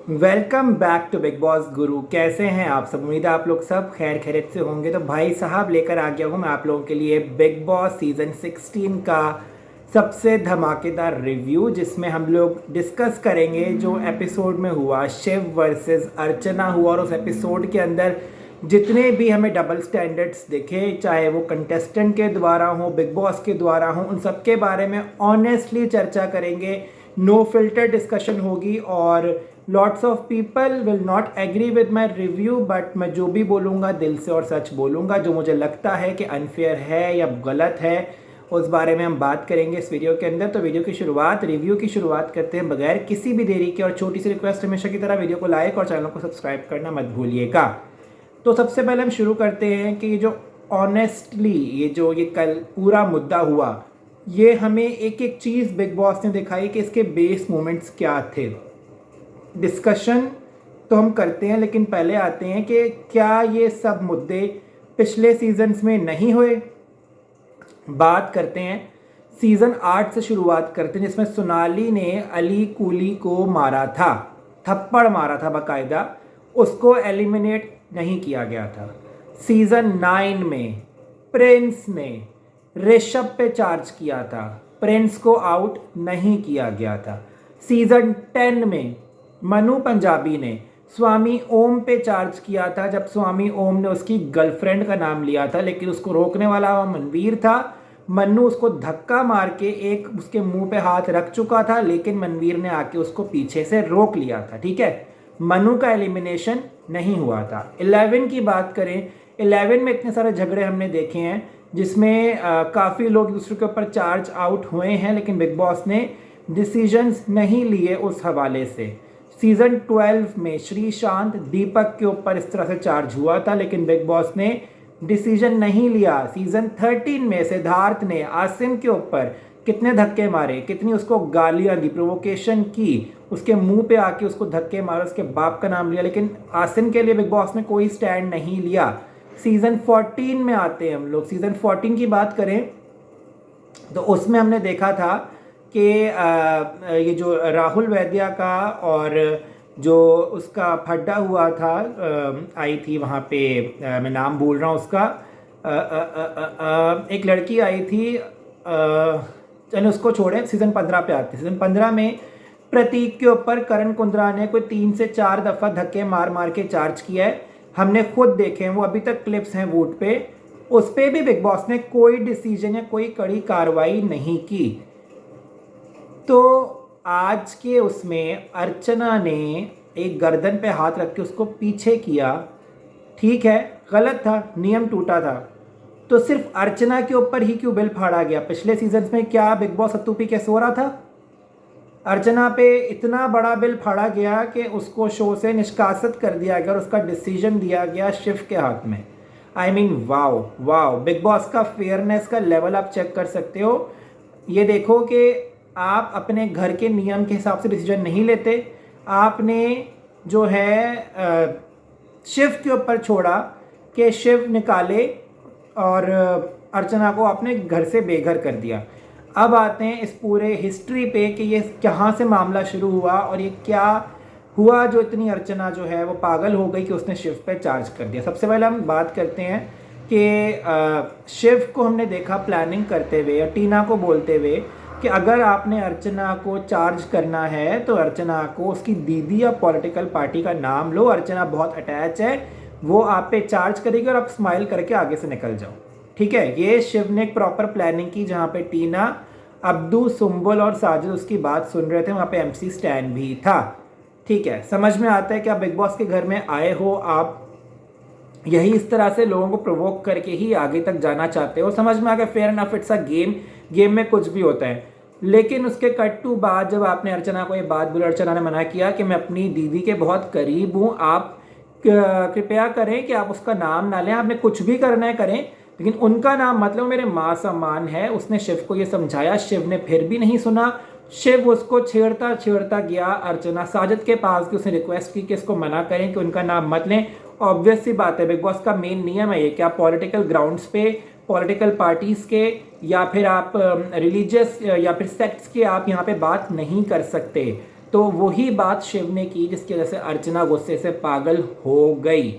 Welcome back to Bigg Boss Guru. कैसे हैं आप सब? उम्मीद है आप लोग सब खैर खैरियत से होंगे। तो भाई साहब लेकर आ गया हूँ मैं आप लोगों के लिए बिग बॉस सीज़न 16 का सबसे धमाकेदार रिव्यू, जिसमें हम लोग डिस्कस करेंगे जो एपिसोड में हुआ, शिव वर्सेस अर्चना हुआ। और उस एपिसोड के अंदर जितने भी हमें डबल स्टैंडर्ड्स दिखे, चाहे वो कंटेस्टेंट के द्वारा हो, बिग बॉस के द्वारा हो, उन सब के बारे में ऑनेस्टली चर्चा करेंगे। नो फिल्टर डिस्कशन होगी और lots of people will not agree with my review, but मैं जो भी बोलूँगा दिल से और सच बोलूँगा। जो मुझे लगता है कि अनफेयर है या गलत है, उस बारे में हम बात करेंगे इस वीडियो के अंदर। तो वीडियो की शुरुआत, रिव्यू की शुरुआत करते हैं बगैर किसी भी देरी के। और छोटी सी रिक्वेस्ट हमेशा की तरह, वीडियो को लाइक और चैनल को सब्सक्राइब करना मत भूलिएगा। तो सबसे पहले हम शुरू करते हैं कि जो ऑनेस्टली ये कल पूरा मुद्दा हुआ, ये हमें एक एक चीज़ बिग बॉस ने दिखाई कि इसके बेस मोमेंट्स क्या थे। डिस्कशन तो हम करते हैं, लेकिन पहले आते हैं कि क्या ये सब मुद्दे पिछले सीजन्स में नहीं हुए। बात करते हैं सीज़न 8 से शुरुआत करते हैं, जिसमें सोनाली ने अली कूली को मारा था, थप्पड़ मारा था बाकायदा। उसको एलिमिनेट नहीं किया गया था। सीज़न 9 में प्रिंस ने ऋषभ पे चार्ज किया था, प्रिंस को आउट नहीं किया गया था। सीज़न 10 में मनु पंजाबी ने स्वामी ओम पे चार्ज किया था, जब स्वामी ओम ने उसकी गर्लफ्रेंड का नाम लिया था, लेकिन उसको रोकने वाला मनवीर था। मन्नू उसको धक्का मार के एक उसके मुंह पे हाथ रख चुका था, लेकिन मनवीर ने आके उसको पीछे से रोक लिया था। ठीक है, मनु का एलिमिनेशन नहीं हुआ था। 11 की बात करें, 11 में इतने सारे झगड़े हमने देखे हैं, जिसमें काफ़ी लोग दूसरे के ऊपर चार्ज आउट हुए हैं, लेकिन बिग बॉस ने डिसीजंस नहीं लिए उस हवाले से। सीज़न 12 में श्रीशांत दीपक के ऊपर इस तरह से चार्ज हुआ था, लेकिन बिग बॉस ने डिसीजन नहीं लिया। सीज़न 13 में सिद्धार्थ ने आसिम के ऊपर कितने धक्के मारे, कितनी उसको गालियां दी, प्रोवोकेशन की, उसके मुंह पे आके उसको धक्के मारे, उसके बाप का नाम लिया, लेकिन आसिम के लिए बिग बॉस ने कोई स्टैंड नहीं लिया। सीज़न 14 में आते हैं हम लोग। सीज़न 14 की बात करें तो उसमें हमने देखा था कि ये जो राहुल वैद्या का और जो उसका फड्डा हुआ था, आई थी वहाँ पे, मैं नाम भूल रहा हूँ उसका, एक लड़की आई थी, चलो उसको छोड़ें। सीज़न 15 पे आते हैं। सीज़न 15 में प्रतीक के ऊपर करण कुंद्रा ने कोई 3 से 4 दफ़ा धक्के मार मार के चार्ज किया है। हमने खुद देखे हैं, वो अभी तक क्लिप्स हैं वोट पे। उस पर भी बिग बॉस ने कोई डिसीजन या कोई कड़ी कार्रवाई नहीं की। तो आज के उसमें अर्चना ने एक गर्दन पे हाथ रख के उसको पीछे किया। ठीक है, गलत था, नियम टूटा था। तो सिर्फ अर्चना के ऊपर ही क्यों बिल फाड़ा गया? पिछले सीजन में क्या बिग बॉस सत्तू पी के सो रहा था? अर्चना पे इतना बड़ा बिल फाड़ा गया कि उसको शो से निष्कासित कर दिया गया और उसका डिसीजन दिया गया शिव के हाथ में। आई mean wow wow, big boss का फेयरनेस का लेवल आप चेक कर सकते हो। ये देखो कि आप अपने घर के नियम के हिसाब से डिसीजन नहीं लेते। आपने जो है शिव के ऊपर छोड़ा कि शिव निकाले, और अर्चना को आपने घर से बेघर कर दिया। अब आते हैं इस पूरे हिस्ट्री पे कि ये कहाँ से मामला शुरू हुआ और ये क्या हुआ जो इतनी अर्चना जो है वो पागल हो गई कि उसने शिव पे चार्ज कर दिया। सबसे पहले हम बात करते हैं कि शिव को हमने देखा प्लानिंग करते हुए या टीना को बोलते हुए कि अगर आपने अर्चना को चार्ज करना है तो अर्चना को उसकी दीदी या पॉलिटिकल पार्टी का नाम लो, अर्चना बहुत अटैच है, वो आप पे चार्ज करेगी और आप स्माइल करके आगे से निकल जाओ। ठीक है, ये शिव ने एक प्रॉपर प्लानिंग की, जहाँ पे टीना, अब्दू, सुम्बुल और साजिद उसकी बात सुन रहे थे। वहाँ पे एमसी स्टैन भी था। ठीक है, समझ में आता है कि आप बिग बॉस के घर में आए हो, आप यही इस तरह से लोगों को प्रोवोक करके ही आगे तक जाना चाहते हो। समझ में आ गया, fair enough, it's a game, game में कुछ भी होता है। लेकिन उसके कट टू बाद जब आपने अर्चना को ये बात बोली, अर्चना ने मना किया कि मैं अपनी दीदी के बहुत करीब हूँ, आप कृपया करें कि आप उसका नाम ना लें, आपने कुछ भी करना है करें, लेकिन उनका नाम मतलब मेरे माँ सम्मान है। उसने शिव को ये समझाया, शिव ने फिर भी नहीं सुना। शिव उसको छेड़ता छेड़ता गया अर्चना साजिद के पास, कि उसने रिक्वेस्ट की कि इसको मना करें कि उनका नाम मत लें। ऑब्वियस सी बात है, बिग बॉस का मेन नियम है ये कि आप पॉलिटिकल ग्राउंड्स पे, पॉलिटिकल पार्टीज़ के या फिर आप रिलीजियस या फिर सेक्ट्स के आप यहाँ पे बात नहीं कर सकते। तो वही बात शिव ने की जिसकी वजह से अर्चना गुस्से से पागल हो गई।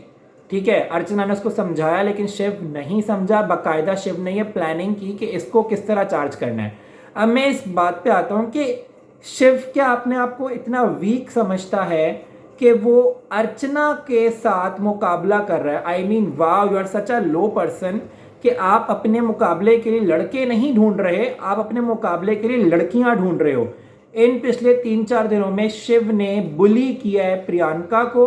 ठीक है, अर्चना ने उसको समझाया लेकिन शिव नहीं समझा। बाकायदा शिव ने ये प्लानिंग की कि इसको किस तरह चार्ज करना है। अब मैं इस बात पे आता हूँ कि शिव क्या अपने आप को इतना वीक समझता है कि वो अर्चना के साथ मुकाबला कर रहा है। आई मीन वाह, you are such a low person कि आप अपने मुकाबले के लिए लड़के नहीं ढूंढ रहे, आप अपने मुकाबले के लिए लड़कियां ढूंढ रहे हो। इन पिछले 3-4 दिनों में शिव ने बुली किया है प्रियंका को,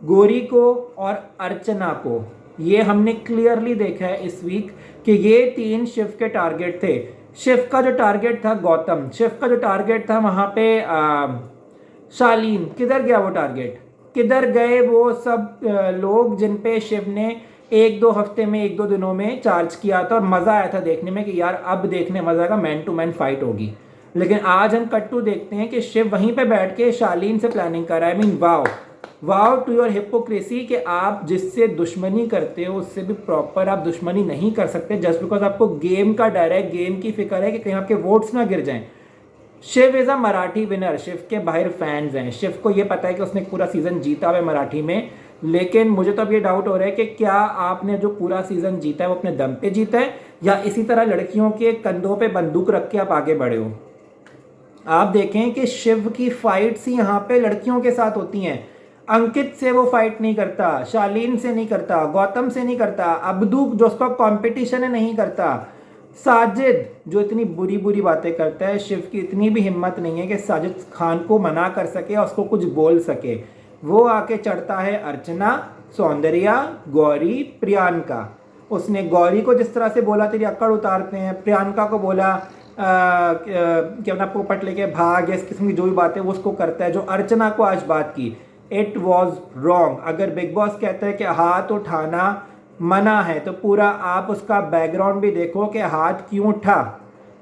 गौरी को और अर्चना को। ये हमने क्लियरली देखा है इस वीक कि ये 3 शिव के टारगेट थे। शिव का जो टारगेट था गौतम, शिव का जो टारगेट था वहाँ पे शालीन, किधर गया वो टारगेट? किधर गए वो सब लोग जिन पे शिव ने 1-2 हफ्ते में 1-2 दिनों में चार्ज किया था और मज़ा आया था देखने में कि यार अब देखने मज़ा आएगा, मैन टू मैन फाइट होगी। लेकिन आज हम कट्टू देखते हैं कि शिव वहीं पे बैठ के शालीन से प्लानिंग कर रहा है। I mean wow wow to your hypocrisy कि आप जिससे दुश्मनी करते हो उससे भी प्रॉपर आप दुश्मनी नहीं कर सकते जस्ट बिकॉज आपको गेम का डर है, गेम की फिक्र है कि कहीं आपके वोट्स ना गिर जाएं। Shiv is a Marathi winner, Shiv के बाहर फैंस हैं, शिव को ये पता है कि उसने पूरा सीज़न जीता हुआ है मराठी में। लेकिन मुझे तो अब ये डाउट हो रहा है कि क्या आपने जो पूरा सीज़न जीता है वो अपने दम पे जीता है या इसी तरह लड़कियों के कंधों पे बंदूक रख के आप आगे बढ़े हो। आप देखें कि शिव की फाइट्स ही यहाँ पे लड़कियों के साथ होती हैं। अंकित से वो फाइट नहीं करता, शालीन से नहीं करता, गौतम से नहीं करता, अब्दू जो उसका कंपटीशन है नहीं करता, साजिद जो इतनी बुरी बुरी बातें करता है। शिव की इतनी भी हिम्मत नहीं है कि साजिद खान को मना कर सके और उसको कुछ बोल सके। वो आके चढ़ता है अर्चना, सौंदर्या, गौरी, प्रियंका। उसने गौरी को जिस तरह से बोला तेरी अक्कड़ उतारते हैं, प्रियंका को बोला कि अपना पोपट लेके भाग, इस किस्म की जो भी बातें वो उसको करता है। जो अर्चना को आज बात की, इट वॉज रॉन्ग। अगर बिग बॉस कहता है कि हाथ उठाना मना है तो पूरा आप उसका बैकग्राउंड भी देखो कि हाथ क्यों उठा।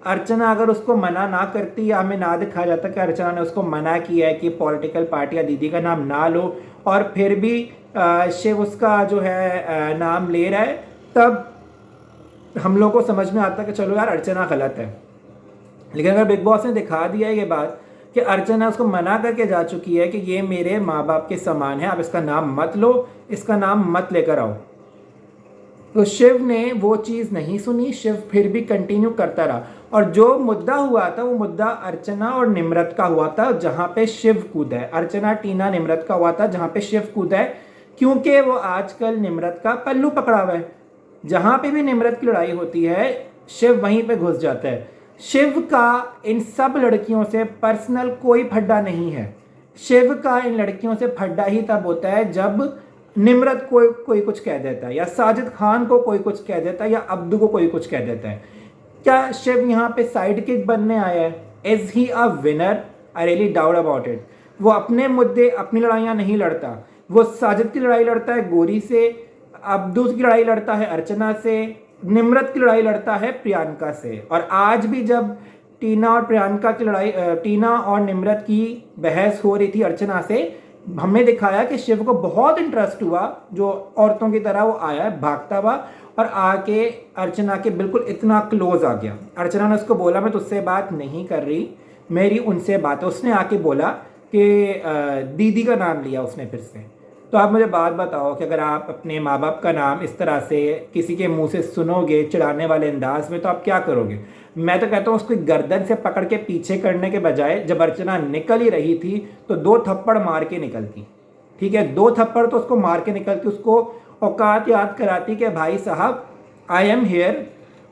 अर्चना अगर उसको मना ना करती या हमें ना दिखाया जाता कि अर्चना ने उसको मना किया है कि पॉलिटिकल पार्टी या दीदी का नाम ना लो और फिर भी शिव उसका जो है नाम ले रहा है, तब हम लोग को समझ में आता कि चलो यार अर्चना गलत है। लेकिन अगर बिग बॉस ने दिखा दिया है ये बात कि अर्चना उसको मना करके जा चुकी है कि ये मेरे माँ बाप के समान है, आप इसका नाम मत लो, इसका नाम मत लेकर आओ, तो शिव ने वो चीज़ नहीं सुनी। शिव फिर भी कंटिन्यू करता रहा और जो मुद्दा हुआ था वो मुद्दा अर्चना और निम्रत का हुआ था जहाँ पे शिव कूदा है। अर्चना, टीना, निम्रत का हुआ था जहाँ पे शिव कूदा है क्योंकि वो आजकल निम्रत का पल्लू पकड़ा हुआ है। जहाँ पे भी निम्रत की लड़ाई होती है शिव वहीं पे घुस जाता है। शिव का इन सब लड़कियों से पर्सनल कोई फड्डा नहीं है। शिव का इन लड़कियों से फड्डा ही तब होता है जब निम्रत को कोई कुछ कह देता है या साजिद खान को कोई कुछ कह देता है या अब्दू को कोई कुछ कह देता है। क्या शिव यहाँ पे साइड किक बनने आया है? Is he a winner? I really doubt about it. वो अपने मुद्दे, अपनी लड़ाइयाँ नहीं लड़ता। वो साजिद की लड़ाई लड़ता है गौरी से, अब्दू की लड़ाई लड़ता है अर्चना से, निम्रत की लड़ाई लड़ता है प्रियंका से। और आज भी जब टीना और प्रियंका की लड़ाई, टीना और निम्रत की बहस हो रही थी अर्चना से, हमने दिखाया कि शिव को बहुत इंटरेस्ट हुआ, जो औरतों की तरह वो आया भागता हुआ और आके अर्चना के बिल्कुल इतना क्लोज आ गया। अर्चना ने उसको बोला मैं तुझसे बात नहीं कर रही, मेरी उनसे बात है। उसने आके बोला कि दीदी का नाम लिया उसने फिर से। तो आप मुझे बात बताओ कि अगर आप अपने माँ बाप का नाम इस तरह से किसी के मुंह से सुनोगे चिढ़ाने वाले अंदाज में, तो आप क्या करोगे? मैं तो कहता हूँ उसको गर्दन से पकड़ के पीछे करने के बजाय जब अर्चना निकल ही रही थी तो 2 थप्पड़ मार के निकलती। ठीक है, 2 थप्पड़ तो उसको मार के निकलती, उसको औकात याद कराती कि भाई साहब आई एम हेयर।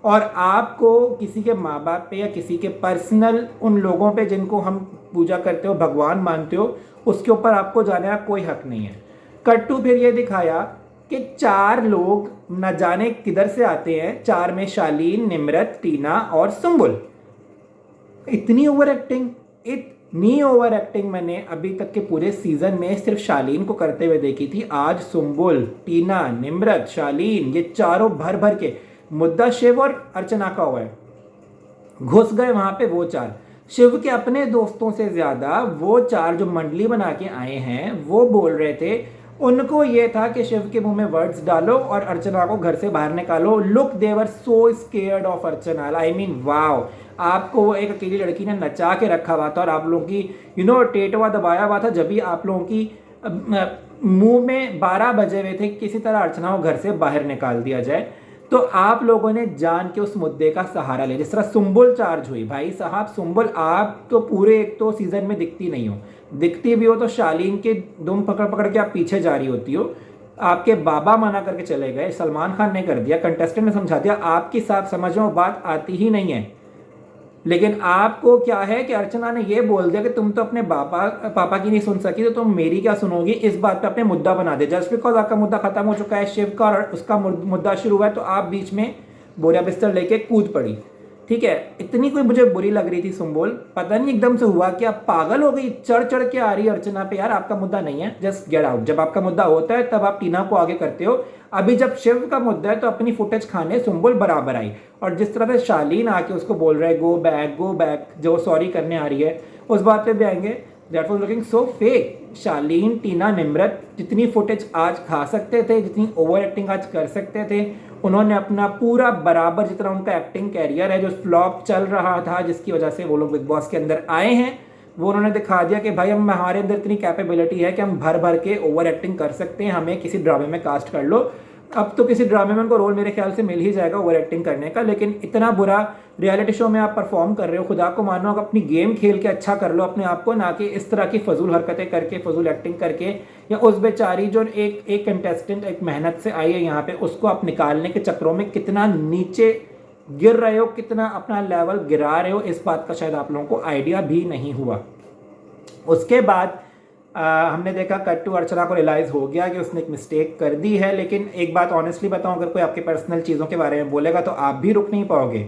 और आपको किसी के माँ बाप पे या किसी के पर्सनल उन लोगों पे जिनको हम पूजा करते हो, भगवान मानते हो, उसके ऊपर आपको जाने का कोई हक नहीं है। कट्टू फिर ये दिखाया कि 4 लोग न जाने किधर से आते हैं, 4 में शालीन, निम्रत, टीना और सुम्बुल। इतनी ओवर एक्टिंग मैंने अभी तक के पूरे सीजन में सिर्फ शालीन को करते हुए देखी थी। आज सुम्बुल, टीना, निम्रत, शालीन, ये चारों भर भर के मुद्दा शिव और अर्चना का हुआ है। घुस गए वहां पे वो 4। शिव के अपने दोस्तों से ज्यादा वो 4 जो मंडली बना के आए हैं वो बोल रहे थे उनको ये था कि शिव के मुंह में वर्ड्स डालो और अर्चना को घर से बाहर निकालो। Look, they're so scared of Archana. I mean wow, आपको वो एक अकेली लड़की ने नचा के रखा हुआ था और आप लोगों की टेटवा दबाया हुआ था, जब भी आप लोगों की मुंह में 12 बजे हुए थे किसी तरह अर्चना को घर से बाहर निकाल दिया जाए। तो आप लोगों ने जान के उस मुद्दे का सहारा लिया। जिस तरह सुंबुल चार्ज हुई, भाई साहब सुंबुल आप तो पूरे एक तो सीजन में दिखती नहीं हो, दिखती भी हो तो शालीन के दुम पकड़ पकड़ के आप पीछे जा रही होती हो। आपके बाबा मना करके चले गए, सलमान खान ने कर दिया, कंटेस्टेंट ने समझा दिया, आपकी साफ समझ में वो बात आती ही नहीं है। लेकिन आपको क्या है कि अर्चना ने ये बोल दिया कि तुम तो अपने पापा की नहीं सुन सकी तो तुम मेरी क्या सुनोगी, इस बात पे अपने मुद्दा बना दे। जस्ट बिकॉज आपका मुद्दा खत्म हो चुका है, शिव का और उसका मुद्दा शुरू हुआ है, तो आप बीच में बोरिया बिस्तर लेके कूद पड़ी। ठीक है, इतनी कोई मुझे बुरी लग रही थी सुंबुल, पता नहीं एकदम से हुआ कि आप पागल हो गई, चढ़ चढ़ के आ रही अर्चना पे। यार आपका मुद्दा नहीं है, जस्ट गेट आउट। जब आपका मुद्दा होता है तब आप टीना को आगे करते हो। अभी जब शिव का मुद्दा है तो अपनी फुटेज खाने सुंबुल बराबर आई। और जिस तरह से शालीन आके उसको बोल रहा है गो बैक, जो सॉरी करने आ रही है, उस बात पे भी आएंगे। That was looking so fake. Shalin, Tina, Nimrat जितनी फुटेज आज खा सकते थे, जितनी ओवर एक्टिंग आज कर सकते थे, उन्होंने अपना पूरा बराबर, जितना उनका एक्टिंग कैरियर है जो फ्लॉप चल रहा था, जिसकी वजह से वो लोग बिग बॉस के अंदर आए हैं, वो उन्होंने दिखा दिया कि भाई हम हमारे अंदर इतनी कैपेबिलिटी है कि हम भर भर के ओवर एक्टिंग कर सकते हैं, हमें किसी ड्रामे में कास्ट कर लो। अब तो किसी ड्रामे में उनको रोल मेरे ख्याल से मिल ही जाएगा ओवर एक्टिंग करने का, लेकिन इतना बुरा रियलिटी शो में आप परफॉर्म कर रहे हो, खुदा को मानो, आप अपनी गेम खेल के अच्छा कर लो अपने आप को, ना कि इस तरह की फजूल हरकतें करके, फजूल एक्टिंग करके, या उस बेचारी जो एक कंटेस्टेंट एक मेहनत से आई है यहाँ पे, उसको आप निकालने के चक्रों में कितना नीचे गिर रहे हो, कितना अपना लेवल गिरा रहे हो, इस बात का शायद आप लोगों को आइडिया भी नहीं हुआ। उसके बाद हमने देखा कट टू अर्चना को रियलाइज़ हो गया कि उसने एक मिस्टेक कर दी है। लेकिन एक बात ऑनेस्टली बताऊं, अगर कोई आपके पर्सनल चीज़ों के बारे में बोलेगा तो आप भी रुक नहीं पाओगे।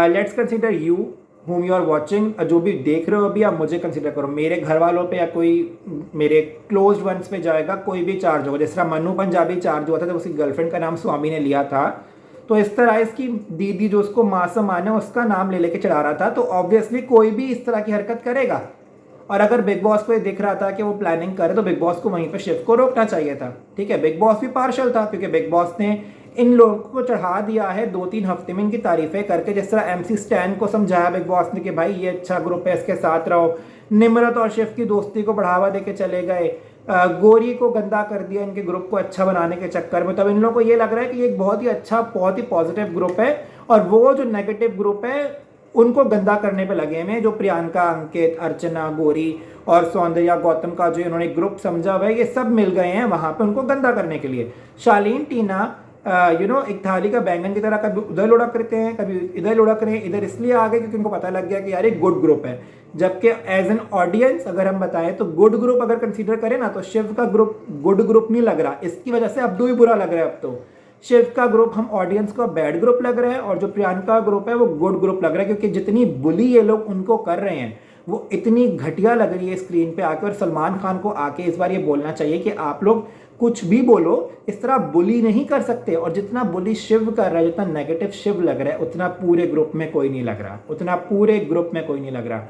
Let's consider you whom you are watching, जो भी देख रहे हो अभी, आप मुझे कंसीडर करो। मेरे घर वालों पे या कोई मेरे क्लोज वंस पे जाएगा, कोई भी चार्ज होगा। जिस तरह मन्नू पंजाबी चार्ज हुआ था जब उसकी गर्लफ्रेंड का नाम स्वामी ने लिया था, तो इस तरह इसकी दीदी जो उसको मासूम माने उसका नाम ले लेके चढ़ा रहा था, तो ऑब्वियसली कोई भी इस तरह की हरकत करेगा। और अगर बिग बॉस को ये दिख रहा था कि वो प्लानिंग करे तो बिग बॉस को वहीं पर शिव को रोकना चाहिए था। ठीक है, बिग बॉस भी पार्शल था क्योंकि बिग बॉस ने इन लोगों को चढ़ा दिया है 2-3 हफ्ते में इनकी तारीफें करके। जिस तरह MC स्टैन को समझाया बिग बॉस ने कि भाई ये अच्छा ग्रुप है, इसके साथ रहो। निम्रत और शिव की दोस्ती को बढ़ावा देके चले गए। गौरी को गंदा कर दिया इनके ग्रुप को अच्छा बनाने के चक्कर में। तब इन लोगों को ये लग रहा है कि ये एक बहुत ही अच्छा, बहुत ही पॉजिटिव ग्रुप है, और वो जो नेगेटिव ग्रुप है उनको गंदा करने पे लगे हैं। जो प्रियंका, अंकित, अर्चना, गौरी और सौंदर्या, गौतम का जो इन्होंने ग्रुप समझा हुआ है, ये सब मिल गए हैं वहां पे उनको गंदा करने के लिए। शालीन, टीना एक थाली का बैंगन की तरह कभी उधर लुढ़क करते हैं, कभी इधर लुढ़क रहे हैं। इधर इसलिए आ गए क्योंकि उनको पता लग गया कि यार एक गुड ग्रुप है। जबकि एज एन ऑडियंस अगर हम बताएं तो गुड ग्रुप अगर कंसीडर करें ना, तो शिव का ग्रुप गुड ग्रुप नहीं लग रहा। इसकी वजह से अब्दू ही बुरा लग रहा है। अब तो शिव का ग्रुप हम ऑडियंस को बैड ग्रुप लग रहा है, और जो प्रियंका ग्रुप है वो गुड ग्रुप लग रहा है, क्योंकि जितनी बुली ये लोग उनको कर रहे हैं वो इतनी घटिया लग रही है स्क्रीन पे आके। और सलमान खान को आके इस बार ये बोलना चाहिए कि आप लोग कुछ भी बोलो, इस तरह बुली नहीं कर सकते। और जितना बुली शिव कर रहा है, जितना नेगेटिव शिव लग रहा है, उतना पूरे ग्रुप में कोई नहीं लग रहा, उतना पूरे ग्रुप में कोई नहीं लग रहा।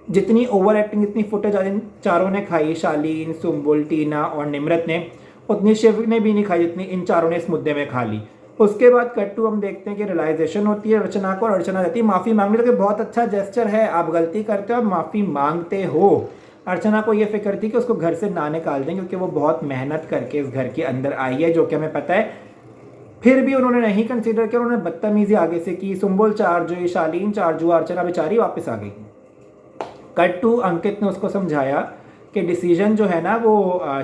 जितनी ओवर एक्टिंग, जितनी फुटेज आज इन चारों ने खाई, शालीन, सुंबुल, टीना और निम्रत ने, उतनी शिव ने भी नहीं खाई जितनी इन चारों ने इस मुद्दे में खा ली। उसके बाद कट टू हम देखते हैं कि रियलाइजेशन होती है अर्चना को, और अर्चना जाती है माफ़ी मांगने। तो बहुत अच्छा जेस्चर है, आप गलती करते हो, आप माफ़ी मांगते हो। अर्चना को ये फिक्र थी कि उसको घर से ना निकाल दें, क्योंकि वो बहुत मेहनत करके इस घर के अंदर आई है, जो कि हमें पता है। फिर भी उन्होंने नहीं कंसीडर किया, उन्होंने बदतमीजी आगे से की। सुंबुल चार्ज हुई, शालीन चार्ज हुआ, अर्चना बेचारी वापस आ गई। कट टू अंकित ने उसको समझाया कि डिसीजन जो है ना वो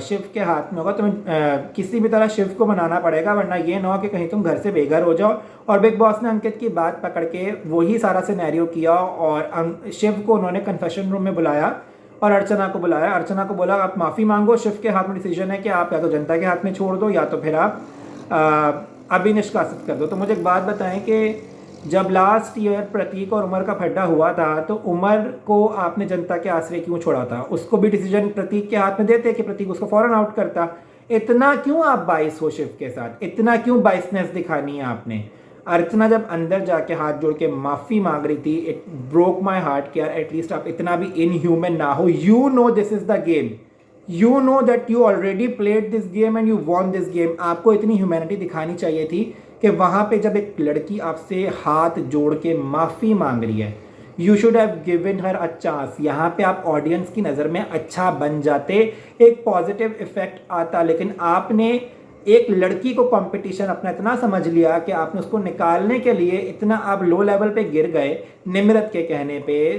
शिव के हाथ में होगा, तुम्हें किसी भी तरह शिव को मनाना पड़ेगा, वरना ये ना हो कि कहीं तुम घर से बेघर हो जाओ। और बिग बॉस ने अंकित की बात पकड़ के वही सारा सिनेरियो किया, और शिव को उन्होंने कन्फेशन रूम में बुलाया और अर्चना को बुलाया। अर्चना को बोला आप माफ़ी मांगो, शिव के हाथ में डिसीजन है कि आप या तो जनता के हाथ में छोड़ दो, या तो फिर आप अभी निष्कासित कर दो। तो मुझे एक बात बताएं कि जब लास्ट ईयर प्रतीक और उमर का फड्डा हुआ था, तो उमर को आपने जनता के आश्रय क्यों छोड़ा था? उसको भी डिसीजन प्रतीक के हाथ में देते कि प्रतीक उसको फौरन आउट करता। इतना क्यों आप बाइस हो शिव के साथ? इतना क्यों बाइसनेस दिखानी है आपने? अर्चना जब अंदर जाके हाथ जोड़ के माफ़ी मांग रही थी, इट ब्रोक माई हार्ट कि यार एटलीस्ट आप इतना भी इनह्यूमन ना हो। You know this is the game, you know that you already played this game and you von this game. आपको इतनी ह्यूमैनिटी दिखानी चाहिए थी कि वहाँ पे जब एक लड़की आपसे हाथ जोड़ के माफ़ी मांग रही है, you should have given her a chance. यहाँ पे आप ऑडियंस की नज़र में अच्छा बन जाते, एक पॉजिटिव इफेक्ट आता, लेकिन आपने एक लड़की को कंपटीशन अपना इतना समझ लिया कि आपने उसको निकालने के लिए इतना आप लो लेवल पे गिर गए, निम्रत के कहने पे,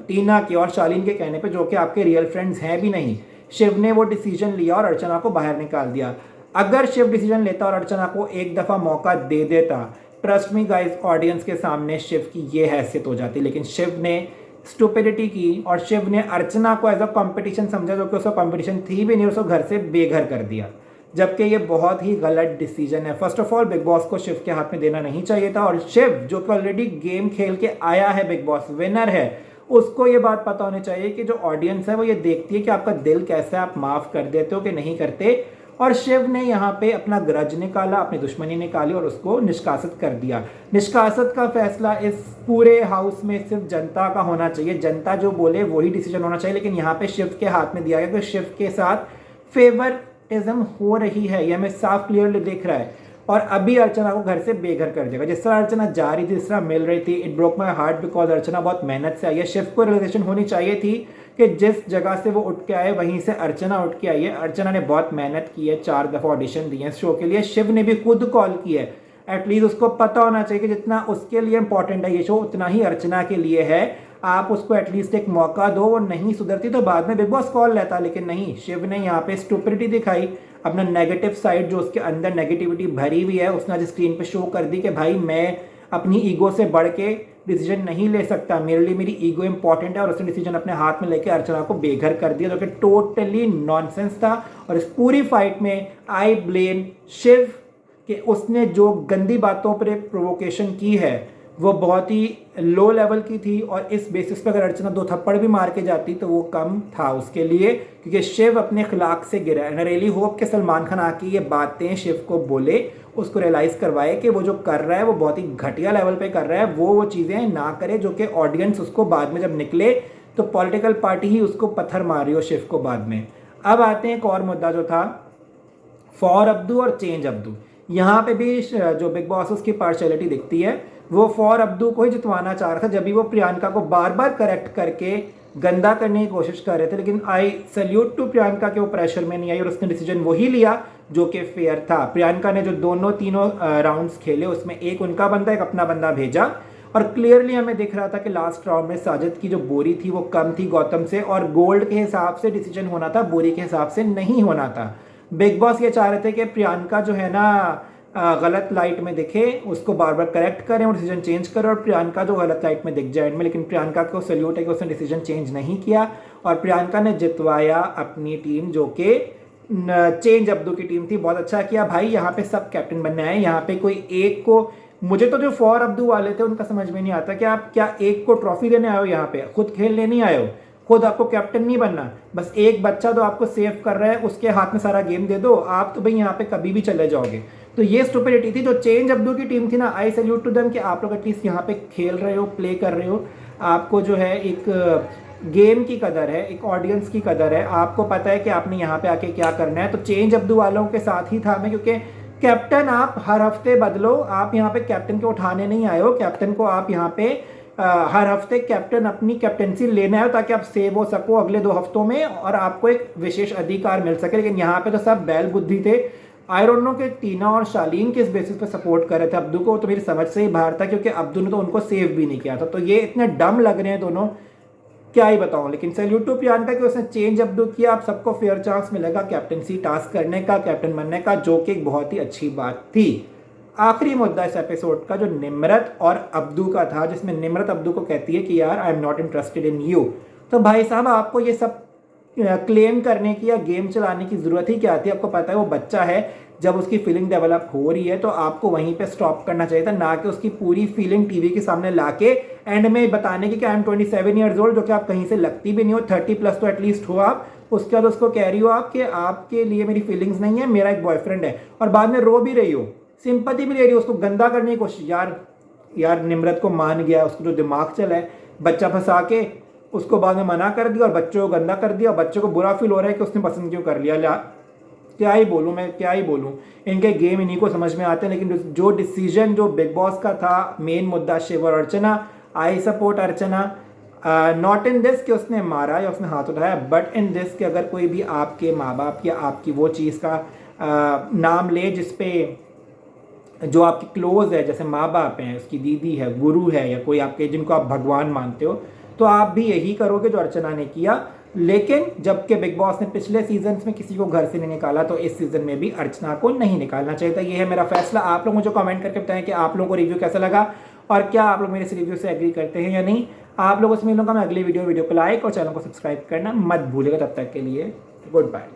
टीना के और शालीन के कहने पे, जो कि आपके रियल फ्रेंड्स हैं भी नहीं। शिव ने वो डिसीजन लिया और अर्चना को बाहर निकाल दिया। अगर शिव डिसीजन लेता और अर्चना को एक दफ़ा मौका दे देता, ट्रस्ट मी गाइस, ऑडियंस के सामने शिव की ये हैसियत हो जाती, लेकिन शिव ने स्टुपिडिटी की और शिव ने अर्चना को एज अ कंपटीशन समझा, जो कि उसका कंपटीशन थी भी नहीं, उसको घर से बेघर कर दिया, जबकि ये बहुत ही गलत डिसीजन है। First of all big boss को शिव के हाथ में देना नहीं चाहिए था, और शिव जो कि ऑलरेडी गेम खेल के आया है, बिग बॉस विनर है, उसको ये बात पता होनी चाहिए कि जो ऑडियंस है वो ये देखती है कि आपका दिल कैसा है, आप माफ़ कर देते हो कि नहीं करते। और शिव ने यहाँ पे अपना ग्रज निकाला, अपनी दुश्मनी निकाली और उसको निष्कासित कर दिया। निष्कासित का फैसला इस पूरे हाउस में सिर्फ जनता का होना चाहिए, जनता जो बोले वही डिसीजन होना चाहिए, लेकिन यहाँ पे शिव के हाथ में दिया गया कि शिव के साथ फेवरिज्म हो रही है, ये हमें साफ क्लियरली दिख रहा है। और अभी अर्चना को घर से बेघर कर देगा। जिस तरह अर्चना जा रही थी, जिस तरह मिल रही थी, it broke my heart because Archana बहुत मेहनत से आई है। शिव को रियलाइजेशन होनी चाहिए थी कि जिस जगह से वो उठ के आए वहीं से अर्चना उठ के आई है। अर्चना ने बहुत मेहनत की है, 4 दफ़ा ऑडिशन दिए हैं शो के लिए। शिव ने भी खुद कॉल की है, एटलीस्ट उसको पता होना चाहिए कि जितना उसके लिए इंपॉर्टेंट है ये शो, उतना ही अर्चना के लिए है। आप उसको एटलीस्ट एक मौका दो, वो नहीं सुधरती तो बाद में बिग बॉस कॉल लेता, लेकिन नहीं, शिव ने यहाँ पे स्टुपिडिटी दिखाई, अपना नेगेटिव साइड जो उसके अंदर नेगेटिविटी भरी हुई है उसने आज स्क्रीन पे शो कर दी कि भाई मैं अपनी ईगो से बढ़ के डिसीजन नहीं ले सकता, मेरे लिए मेरी ईगो इंपॉर्टेंट है। और उसने डिसीजन अपने हाथ में लेके अर्चना को बेघर कर दिया, जो कि टोटली नॉनसेंस था। और इस पूरी फाइट में आई ब्लेम शिव कि उसने जो गंदी बातों पर एक प्रोवोकेशन की है वो बहुत ही लो लेवल की थी, और इस बेसिस पर अगर अर्चना 2 थप्पड़ भी मार के जाती तो वो कम था उसके लिए, क्योंकि शिव अपने खिलाक से गिरा है। रियली होप कि सलमान खान आके ये बातें शिव को बोले, उसको रियलाइज़ करवाए कि वो जो कर रहा है वो बहुत ही घटिया लेवल पे कर रहा है, वो चीज़ें ना करे जो कि ऑडियंस उसको बाद में जब निकले तो पॉलिटिकल पार्टी ही उसको पत्थर मार रही हो शिव को बाद में। अब आते हैं एक और मुद्दा जो था फॉर अब्दू और चेंज अब्दू। यहाँ पे भी जो बिग बॉस की पार्शियलिटी दिखती है, वो फॉर अब्दू को ही जितवाना चाह रहा था, जब भी वो प्रियंका को बार बार करेक्ट करके गंदा करने की कोशिश कर रहे थे। लेकिन आई सल्यूट टू प्रियंका के वो प्रेशर में नहीं आई और उसने डिसीजन वही लिया जो कि फेयर था। प्रियंका ने जो तीनों राउंड्स खेले उसमें एक उनका बंदा एक अपना बंदा भेजा, और क्लियरली हमें दिख रहा था कि लास्ट राउंड में साजिद की जो बोरी थी वो कम थी गौतम से, और गोल्ड के हिसाब से डिसीजन होना था, बोरी के हिसाब से नहीं होना था। बिग बॉस ये चाह रहे थे कि प्रियंका जो है ना गलत लाइट में दिखे, उसको बार बार करेक्ट करें और डिसीजन चेंज करें, और प्रियंका जो गलत लाइट में दिख जाए में। लेकिन प्रियंका को सल्यूट है कि उसने डिसीजन चेंज नहीं किया, और प्रियंका ने जितवाया अपनी टीम जो कि चेंज अब्दू की टीम थी। बहुत अच्छा किया भाई, यहाँ पे सब कैप्टन बनने आए, यहाँ पे कोई एक को, मुझे तो जो फॉर अब्दू वाले थे उनका समझ में नहीं आता कि आप क्या एक को ट्रॉफी देने आए हो, यहाँ पे खुद खेलने नहीं आए हो, खुद आपको कैप्टन नहीं बनना, बस एक बच्चा तो आपको सेव कर रहा है उसके हाथ में सारा गेम दे दो, आप तो भाई यहाँ पे कभी भी चले जाओगे। तो ये स्टुपिडिटी थी। जो चेंज अब्दू की टीम थी ना, आई सैल्यूट टू देम कि आप लोग एटलीस्ट यहाँ पे खेल रहे हो, प्ले कर रहे हो, आपको जो है एक गेम की कदर है, एक ऑडियंस की कदर है, आपको पता है कि आपने यहाँ पे आके क्या करना है। तो चेंज अब्दू वालों के साथ ही था मैं, क्योंकि कैप्टन आप हर हफ्ते बदलो, आप यहाँ पे कैप्टन को उठाने नहीं आए हो, कैप्टन को आप यहाँ पे हर हफ्ते कैप्टन अपनी कैप्टनसी लेने आए हो ताकि आप सेव हो सको अगले 2 हफ्तों में और आपको एक विशेष अधिकार मिल सके। लेकिन यहाँ पे तो सब बैल बुद्धि थे। आई डोंट नो कि टीना और शालीन किस बेसिस पे सपोर्ट कर रहे थे अब्दू को, तो मेरी समझ से ही बाहर था, क्योंकि अब्दू ने तो उनको सेव भी नहीं किया था। तो ये इतने डम लग रहे हैं दोनों, क्या ही बताऊं। लेकिन सैल्यूट टू प्रियंका कि उसने चेंज अब्दू किया, आप सबको फेयर चांस मिलेगा कैप्टनसी टास्क करने का, कैप्टन बनने का, जो कि एक बहुत ही अच्छी बात थी। आखिरी मुद्दा इस एपिसोड का जो निम्रत और अब्दू का था, जिसमें निम्रत अब्दू को कहती है कि यार I am not interested in you. तो भाई साहब आपको ये सब क्लेम करने की या गेम चलाने की ज़रूरत ही क्या थी? आपको पता है वो बच्चा है, जब उसकी फीलिंग डेवलप हो रही है तो आपको वहीं पे स्टॉप करना चाहिए था, ना कि उसकी पूरी फीलिंग टीवी के सामने लाके एंड में बताने की कि आई एम 27 ईयर्स ओल्ड, जो कि आप कहीं से लगती भी नहीं हो, 30+ तो एटलीस्ट हो आप। उसके बाद उसको कह रही हो आप कि आपके लिए मेरी फीलिंग्स नहीं है, मेरा एक बॉयफ्रेंड है, और बाद में रो भी रही हो, सिंपैथी भी ले रही हो, उसको गंदा करने की कोशिश। यार निम्रत को मान गया, उसको जो दिमाग चला है, बच्चा फंसा के उसको बाद में मना कर दिया और बच्चों को गंदा कर दिया और बच्चों को बुरा फील हो रहा है कि उसने पसंद क्यों कर लिया। क्या ही बोलूँ मैं, क्या ही बोलूँ। इनके गेम इन्हीं को समझ में आते हैं, लेकिन जो डिसीजन जो बिग बॉस का था, मेन मुद्दा शिव और Archana, I support Archana. Not in this कि उसने मारा या उसने हाथ उठाया, बट इन दिस कि अगर कोई भी आपके माँ बाप या आपकी वो चीज़ का नाम ले जिसपे जो आपके क्लोज है, जैसे माँ बाप हैं, उसकी दीदी है, गुरु है, या कोई आपके जिनको आप भगवान मानते हो, तो आप भी यही करोगे जो अर्चना ने किया। लेकिन जबकि बिग बॉस ने पिछले सीजन्स में किसी को घर से नहीं निकाला, तो इस सीजन में भी अर्चना को नहीं निकालना चाहिए था। ये है मेरा फैसला। आप लोग मुझे कमेंट करके बताएं कि आप लोगों को रिव्यू कैसा लगा और क्या आप लोग मेरे इस रिव्यू से एग्री करते हैं या नहीं। आप लोगों से मिलूंगा मैं अगली वीडियो को लाइक और चैनल को सब्सक्राइब करना मत भूलिएगा। तब तक के लिए गुड बाय।